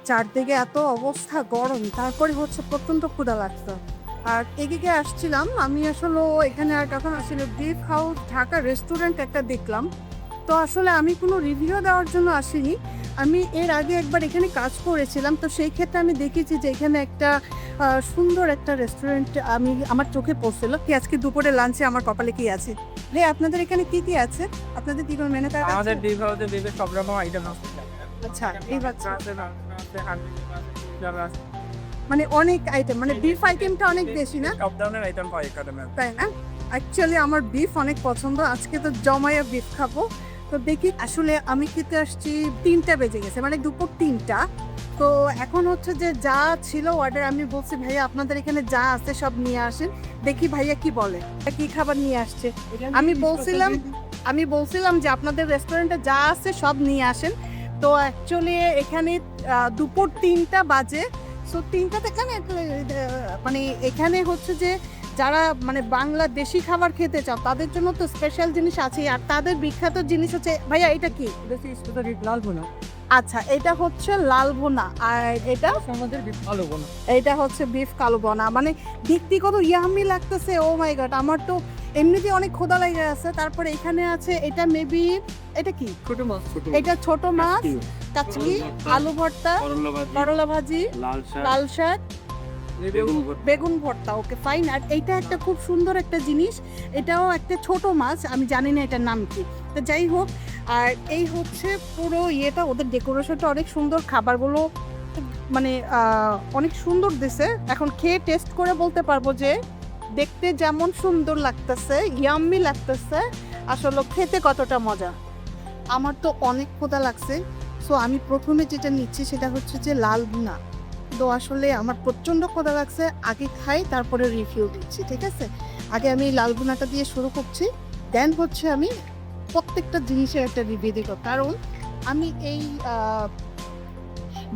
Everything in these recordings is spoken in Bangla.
চারদিকে এত অবস্থা গরম, তারপরে হচ্ছে প্রচণ্ড ক্ষুধা লাগতো। আর এদিকে আসছিলাম আমি আসলে এখানে আর কখন আসলে বিফ হাউস ঢাকা রেস্টুরেন্ট একটা দেখলাম। তো আসলে আমি কোনো রিভিউ দেওয়ার জন্য আসিনি। আমি এর আগে একবার এখানে কাজ করেছিলাম। তো সেই ক্ষেত্রে আমি দেখেছি যে এখানে একটা সুন্দর একটা রেস্টুরেন্ট আমার চোখে পড়ছিল। কি আজকে দুপুরে লাঞ্চে আমার কপালে কি আছে? ভাই আপনাদের এখানে কি আছে? আপনাদের কি কোনো মেনু কার্ড আছে? আমাদের ডিপ হাউসে ডিপের সব রকম আইটেম আছে। আচ্ছা, এই বাচ্চা আছে, হান্ডি আছে, মানে অনেক আইটেম, মানে বিফ আইটেমটা অনেক বেশি না? সব ধরনের আইটেম পাই এখানে। তাই না? অ্যাকচুয়ালি আমার বিফ অনেক পছন্দ। আজকে তো জমাইয়া বিফ খাবো। তো দেখি আসলে আমি খেতে আসছি ৩টা বেজে গেছে, মানে দুপুর ৩টা। তো এখন হচ্ছে যে যা ছিল অর্ডার আমি বলছি ভাইয়া আপনাদের এখানে যা আছে সব নিয়ে আসেন। দেখি ভাইয়া কি বলে। কি খাবার নিয়ে আসছে? আমি বলছিলাম যে আপনাদের রেস্টুরেন্টে যা আছে সব নিয়ে আসেন। তো অ্যাকচুয়ালি এখানে দুপুর ৩টা বাজে। সো ৩টাতে এখানে মানে এখানে হচ্ছে যে যারা মানে বাংলাদেশি খাবার খেতে চাও তাদের জন্য তো স্পেশাল জিনিস আছেই। আর তাদের বিখ্যাত জিনিস হচ্ছে ভাইয়া এটা কি? লাল ভুনা। আচ্ছা, এটা হচ্ছে লাল ভুনা। আর এটা আমাদের বিফ কালো ভুনা। এটা হচ্ছে বিফ কালো ভুনা। মানে দেখতে কত ইয়াম্মি লাগতেছে। ও মাই গড, আমার তো এমনিতেই অনেক ক্ষুধা লেগে আছে। তারপরে এখানে আছে এটা মেবি এটা কি? ছোট মাছ। এটা ছোট মাছ, কাচকি, আলু ভর্তা, করলা ভাজি, লাল শাক, বেগুন ভর্তা। Okay fine. আর এইটা একটা খুব সুন্দর একটা জিনিস, এটাও একটা ছোট মাছ, আমি জানি না এটার নাম কি। তো যাই হোক, আর এই হচ্ছে পুরো ইয়েটা, ওদের ডেকোরেশনটা অনেক সুন্দর, খাবারগুলো মানে অনেক সুন্দর দিছে। এখন খেয়ে টেস্ট করে বলতে পারবো যে দেখতে যেমন সুন্দর লাগতেছে, ইয়াম্মি লাগতেছে, আসলে খেতে কতটা মজা। আমার তো অনেক ক্ষুধা লাগছে। সো আমি প্রথমে যেটা নিচ্ছি সেটা হচ্ছে যে লাল ভুনা। তো আসলে আমার প্রচণ্ড ক্ষুধা লাগছে, আগে খাই তারপরে রিভিউ দিচ্ছি, ঠিক আছে? আগে আমি লাল ভুনাটা দিয়ে শুরু করছি, দেন হচ্ছে আমি প্রত্যেকটা জিনিসের একটা রিভিউ দিব। কারণ আমি এই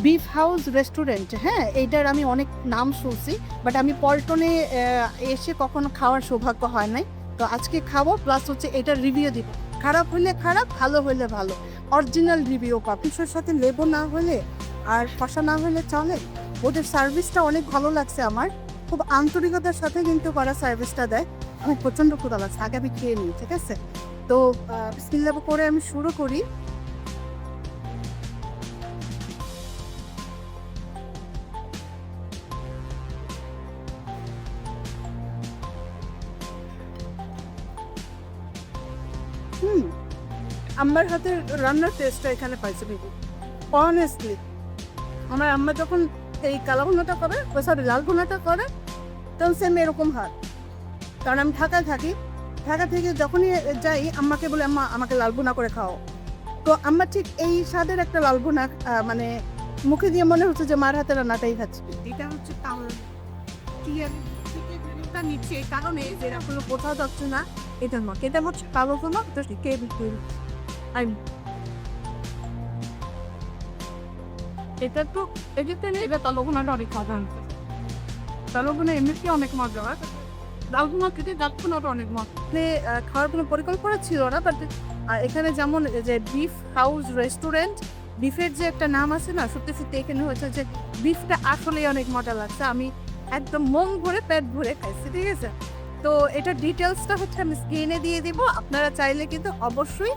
বিফ হাউস রেস্টুরেন্ট, হ্যাঁ, এইটার আমি অনেক নাম শুনছি, বাট আমি পল্টনে এসে কখনো খাওয়ার সৌভাগ্য হয় নাই। তো আজকে খাবো, প্লাস হচ্ছে এটার রিভিউ দিব। খারাপ হইলে খারাপ, ভালো হইলে ভালো, অরিজিনাল রিভিউ পাবো। পিসের সাথে লেবু না হলে আর শসা না হলে চলে। ওদের সার্ভিসটা অনেক ভালো লাগছে আমার, খুব আন্তরিকতার সাথে কিন্তু করা সার্ভিসটা দেয়। আমার প্রচণ্ড ক্ষুধা লাগছে, আগে আমি খেয়ে নিই, ঠিক আছে? তো বিসমিল্লাহ করে আমি শুরু করি। হুম, আম্মার হাতের রান্নার টেস্টটা এখানে পাইছে বেবি, অনেস্টলি। আমার আম্মা যখন এই কালা ভুনাটা করে, সরি লাল ভুনাটা করে, তখন সেম এরকম হয়। কারণ আমি ঢাকায় থাকি, ঢাকা থেকে যখনই যাই আম্মাকে বলে আম্মা আমাকে লাল ভুনা করে খাও। তো আম্মা ঠিক এই স্বাদের একটা লাল ভুনা মানে মুখে দিয়ে মনে হচ্ছে যে মার হাতের রান্নাটাই খাচ্ছি। এটা হচ্ছে কি আমি টা নিচ্ছি এই কারণে যে এটা কোনো কোথাও যাচ্ছে না, এটা নয়, এটা হচ্ছে কালো ভুনা। তো কে এটা তো এটাতে নেই, এটা কালো ভুনাটা অনেক মজা হচ্ছে। কালো ভুনা এমনিতেই অনেক মজা হয়, লাল ভুনা খেতে ডাল ভুনাটা অনেক মজা। খাওয়ার কোনো পরিকল্পনা ছিল না, বাট এখানে যেমন যে বিফ হাউস রেস্টুরেন্ট, বিফের যে একটা নাম আছে না, সত্যি সত্যি এখানে হয়েছে যে বিফটা আসলেই অনেক মজা লাগছে। আমি একদম মন ভরে পেট ভরে খাইছি, ঠিক আছে? তো এটার ডিটেলসটা হচ্ছে আমি স্ক্রিনে দিয়ে দিব। আপনারা চাইলে কিন্তু অবশ্যই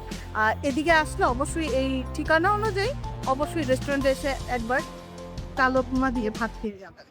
এদিকে আসলে অবশ্যই এই ঠিকানা অনুযায়ী অবশ্যই রেস্টুরেন্টে এসে একবার কালো ভুনা দিয়ে ভাত খেয়ে যাবেন।